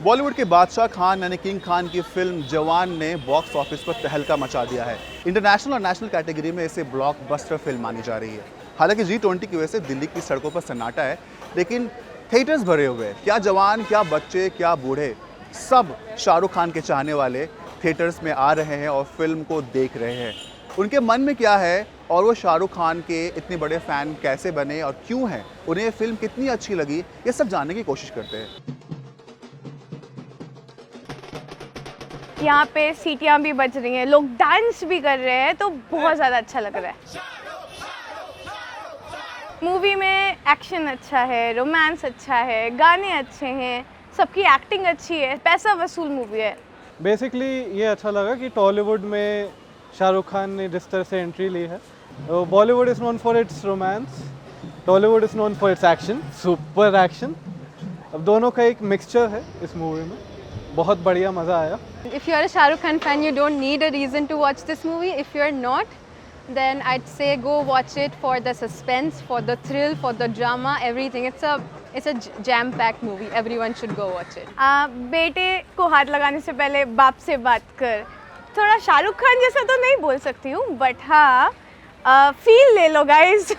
बॉलीवुड के बादशाह खान यानी किंग खान की फिल्म जवान ने बॉक्स ऑफिस पर तहलका मचा दिया है। इंटरनेशनल और नेशनल कैटेगरी में इसे ब्लॉकबस्टर फिल्म मानी जा रही है। हालांकि G20 की वजह से दिल्ली की सड़कों पर सन्नाटा है, लेकिन थिएटर्स भरे हुए हैं। क्या जवान, क्या बच्चे, क्या बूढ़े, सब शाहरुख खान के चाहने वाले थिएटर्स में आ रहे हैं और फिल्म को देख रहे हैं। उनके मन में क्या है और वो शाहरुख खान के इतने बड़े फ़ैन कैसे बने और क्यों हैं, उन्हें ये फिल्म कितनी अच्छी लगी, ये सब जानने की कोशिश करते हैं। यहाँ पे सीटियाँ भी बज रही हैं, लोग डांस भी कर रहे हैं, तो बहुत ज़्यादा अच्छा लग रहा है। मूवी में एक्शन अच्छा है, रोमांस अच्छा है, गाने अच्छे हैं, सबकी एक्टिंग अच्छी है, पैसा वसूल मूवी है। बेसिकली ये अच्छा लगा कि टॉलीवुड में शाहरुख खान ने जिस तरह से एंट्री ली है। Bollywood is known for its romance, Tollywood is known for its action, super action. अब दोनों का एक मिक्सचर है इस मूवी में, बहुत बढ़िया मज़ा आया। If you are a Shah Rukh Khan fan, you don't need a reason to watch this movie. If you are not, then I'd say go watch it for the suspense, for the thrill, for the drama, everything. It's a jam-packed movie. Everyone should go watch it. बेटे को हाथ लगाने से पहले बाप से बात कर, थोड़ा शाहरुख खान जैसा तो नहीं बोल सकती हूँ, बट हाँ फील ले लो गाइज।